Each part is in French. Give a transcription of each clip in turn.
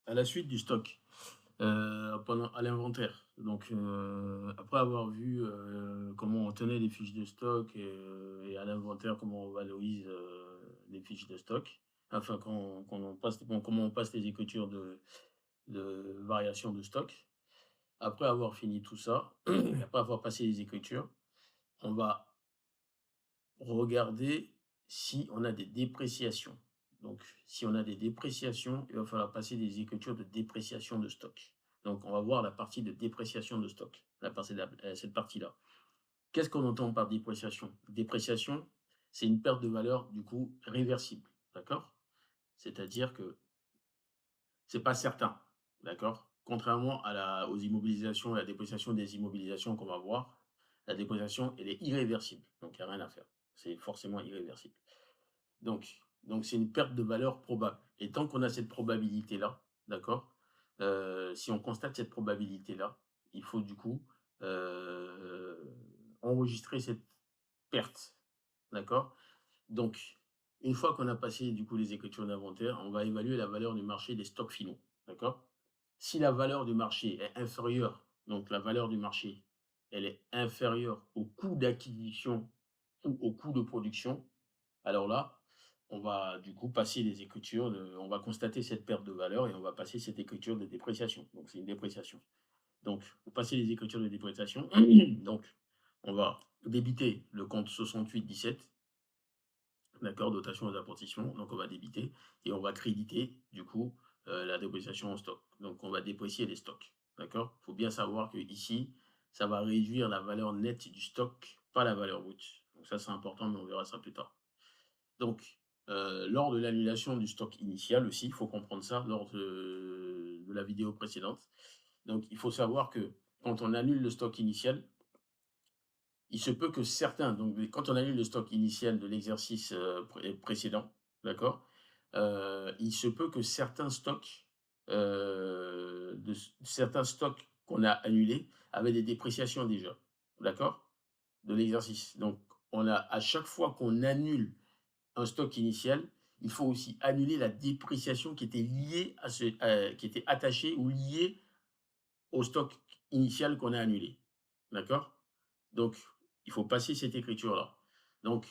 À la suite du stock, pendant à l'inventaire. Donc, après avoir vu, comment on tenait les fiches de stock et à l'inventaire, comment on valorise, les fiches de stock, enfin comment on passe les écritures de variation de stock. Après avoir fini tout ça, après avoir passé les écritures, on va regarder si on a des dépréciations. Donc, si on a des dépréciations, il va falloir passer des écritures de dépréciation de stock. Donc, on va voir la partie de dépréciation de stock, cette partie-là. Qu'est-ce qu'on entend par dépréciation? Dépréciation, c'est une perte de valeur, du coup, réversible. D'accord? C'est-à-dire que c'est pas certain. D'accord? Contrairement aux immobilisations et à la dépréciation des immobilisations qu'on va voir, la dépréciation, elle est irréversible. Donc, il n'y a rien à faire. C'est forcément irréversible. Donc c'est une perte de valeur probable. Et tant qu'on a cette probabilité-là, d'accord, si on constate cette probabilité-là, il faut du coup enregistrer cette perte, d'accord. Donc, une fois qu'on a passé du coup les écritures d'inventaire, on va évaluer la valeur du marché des stocks finaux, d'accord. Si la valeur du marché est inférieure, donc la valeur du marché, elle est inférieure au coût d'acquisition ou au coût de production, alors là, on va du coup passer les écritures on va constater cette perte de valeur et on va passer cette écriture de dépréciation. Donc c'est une dépréciation. Donc, pour passer les écritures de dépréciation, donc on va débiter le compte 6817, d'accord, dotation aux amortissements, donc on va débiter et on va créditer du coup la dépréciation en stock. Donc on va déprécier les stocks, d'accord. Il faut bien savoir que ici, ça va réduire la valeur nette du stock, pas la valeur brute. Donc ça c'est important, mais on verra ça plus tard. Donc, lors de l'annulation du stock initial aussi, il faut comprendre ça lors de la vidéo précédente. Donc, il faut savoir que quand on annule le stock initial, il se peut que certains, donc quand on annule le stock initial de l'exercice précédent, d'accord, il se peut que certains stocks qu'on a annulés avaient des dépréciations déjà, d'accord, de l'exercice. Donc, à chaque fois qu'on annule un stock initial, il faut aussi annuler la dépréciation qui était liée qui était attachée ou liée au stock initial qu'on a annulé. D'accord? Donc, il faut passer cette écriture-là. Donc,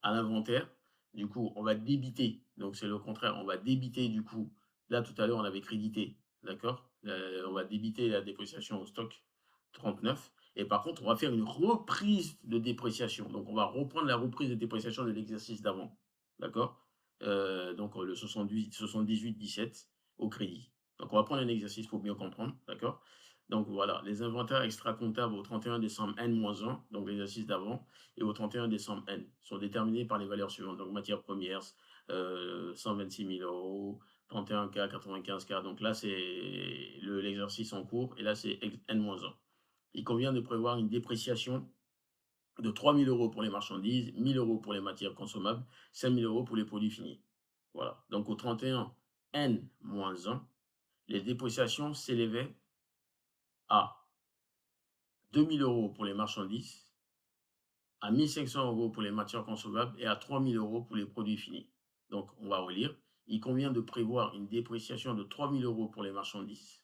à l'inventaire, du coup, on va débiter. Donc, c'est le contraire. On va débiter, du coup. Là, tout à l'heure, on avait crédité. D'accord? On va débiter la dépréciation au stock 39. Et par contre, on va faire une reprise de dépréciation. Donc, on va reprendre la reprise de dépréciation de l'exercice d'avant. D'accord? Donc, le 78-17 au crédit. Donc, on va prendre un exercice pour bien comprendre. D'accord? Donc voilà, les inventaires extra-comptables au 31 décembre N-1, donc l'exercice d'avant, et au 31 décembre N, sont déterminés par les valeurs suivantes. Donc matières premières, 126 000 euros, 31K, 95K. Donc là, c'est l'exercice en cours, et là, c'est N-1. Il convient de prévoir une dépréciation de 3 000 euros pour les marchandises, 1 000 euros pour les matières consommables, 5 000 euros pour les produits finis. Voilà. Donc au 31 N-1, les dépréciations s'élevaient à 2 000 euros pour les marchandises, à 1 500 euros pour les matières consommables et à 3 000 euros pour les produits finis. Donc, on va relire. Il convient de prévoir une dépréciation de 3 000 euros pour les marchandises,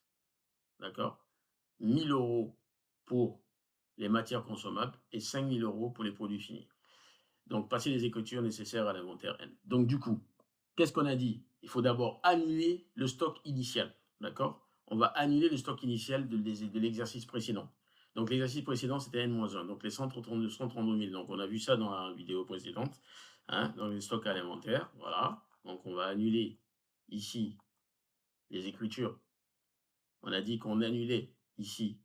d'accord, 1 000 euros pour les matières consommables et 5 000 euros pour les produits finis. Donc, passer les écritures nécessaires à l'inventaire N. Donc, du coup, qu'est-ce qu'on a dit? Il faut d'abord annuler le stock initial, d'accord? On va annuler le stock initial de l'exercice précédent. Donc, l'exercice précédent, c'était N-1, donc les 132 000. Donc, on a vu ça dans la vidéo précédente, hein, dans les stocks à l'inventaire, voilà. Donc, on va annuler ici les écritures. On a dit qu'on annulait ici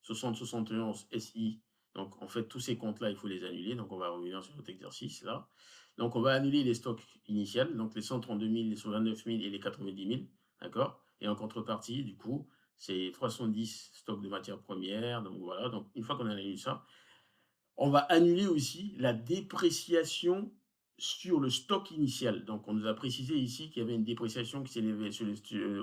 60-71 SI. Donc, en fait, tous ces comptes-là, il faut les annuler. Donc, on va revenir sur notre exercice là. Donc, on va annuler les stocks initiaux, donc les 132 000, les 129 000 et les 90 000. D'accord? Et en contrepartie, du coup, c'est 310 stocks de matières premières. Donc, voilà. Donc, une fois qu'on a annulé ça, on va annuler aussi la dépréciation sur le stock initial. Donc, on nous a précisé ici qu'il y avait une dépréciation qui s'élevait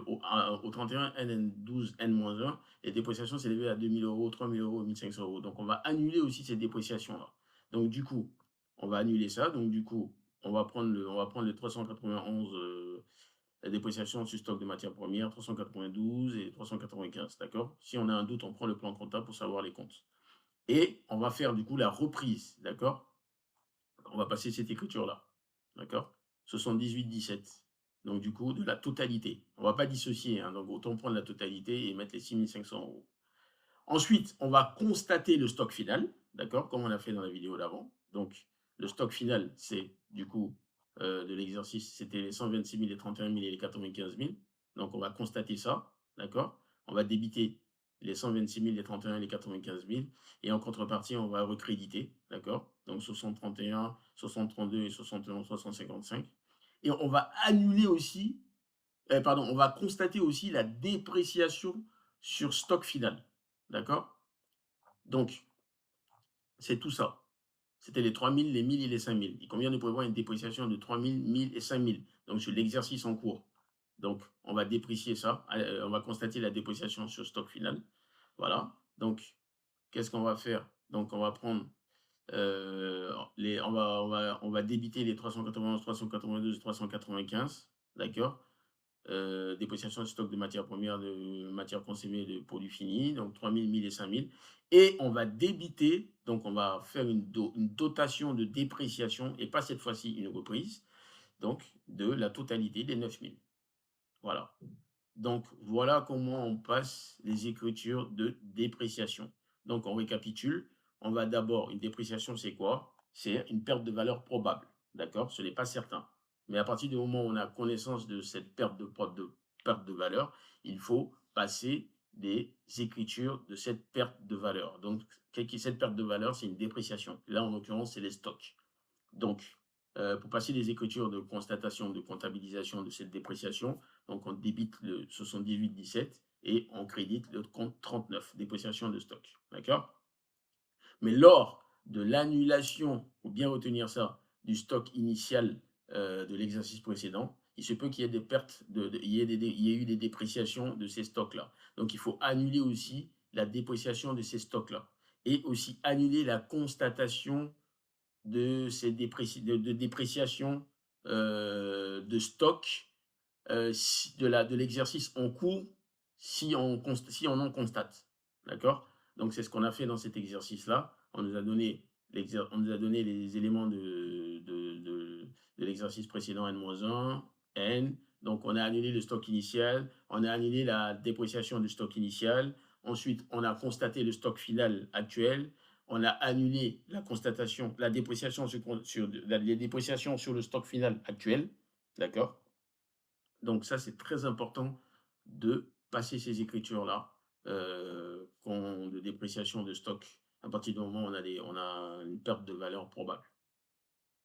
au 31 NN12 N-1. Les dépréciations s'élevaient à 2 000 euros, 3 000 euros, 1 500 euros. Donc, on va annuler aussi ces dépréciations-là. Donc, du coup, on va annuler ça. Donc, du coup, on va prendre le 391 la dépréciation sur stock de matières premières, 392 et 395, d'accord? Si on a un doute, on prend le plan comptable pour savoir les comptes. Et on va faire du coup la reprise, d'accord? On va passer cette écriture-là, d'accord? 78-17. Donc du coup, de la totalité. On ne va pas dissocier, hein, donc autant prendre la totalité et mettre les 6500 euros. Ensuite, on va constater le stock final, d'accord, comme on a fait dans la vidéo d'avant. Donc, le stock final, c'est du coup de l'exercice, c'était les 126 000, les 31 000 et les 95 000. Donc, on va constater ça, d'accord. On va débiter les 126 000, les 31 000 et les 95 000. Et en contrepartie, on va recréditer, d'accord. Donc, 60-31, 60-32 et 61, 60-55. Et on va annuler aussi, pardon, on va constater aussi la dépréciation sur stock final. D'accord? Donc, c'est tout ça. C'était les 3 000, les 1 000 et les 5 000. Il convient de prévoir une dépréciation de 3 000, 1 000 et 5 000. Donc, sur l'exercice en cours. Donc, on va déprécier ça. On va constater la dépréciation sur stock final. Voilà. Donc, qu'est-ce qu'on va faire? Donc, on va prendre on va débiter les 391, 392, 395. D'accord? Dépréciation de stock de matières premières, de matières consommées, de produits finis, donc 3 000, 1 000 et 5 000. Et on va débiter, donc on va faire une dotation de dépréciation, et pas cette fois-ci une reprise, donc de la totalité des 9 000. Voilà. Donc voilà comment on passe les écritures de dépréciation. Donc on récapitule. On va d'abord, une dépréciation, c'est quoi? C'est une perte de valeur probable. D'accord? Ce n'est pas certain. Mais à partir du moment où on a connaissance de cette perte de valeur, il faut passer des écritures de cette perte de valeur. Donc, cette perte de valeur, c'est une dépréciation. Là, en l'occurrence, c'est les stocks. Donc, pour passer des écritures de constatation, de comptabilisation de cette dépréciation, donc on débite le 78-17 et on crédite le compte 39, dépréciation de stock. D'accord? Mais lors de l'annulation, il faut bien retenir ça, du stock initial de l'exercice précédent, il se peut qu'il y ait des pertes, il y ait eu des dépréciations de ces stocks-là. Donc, il faut annuler aussi la dépréciation de ces stocks-là. Et aussi annuler la constatation de ces dépréciation de stock de l'exercice en cours si on en constate. D'accord? Donc, c'est ce qu'on a fait dans cet exercice-là. On nous a donné les éléments de l'exercice précédent N-1, N. Donc, on a annulé le stock initial, on a annulé la dépréciation du stock initial. Ensuite, on a constaté le stock final actuel. On a annulé la constatation, la dépréciation les dépréciations sur le stock final actuel. D'accord? Donc ça, c'est très important de passer ces écritures-là de dépréciation de stock à partir du moment où on a une perte de valeur probable.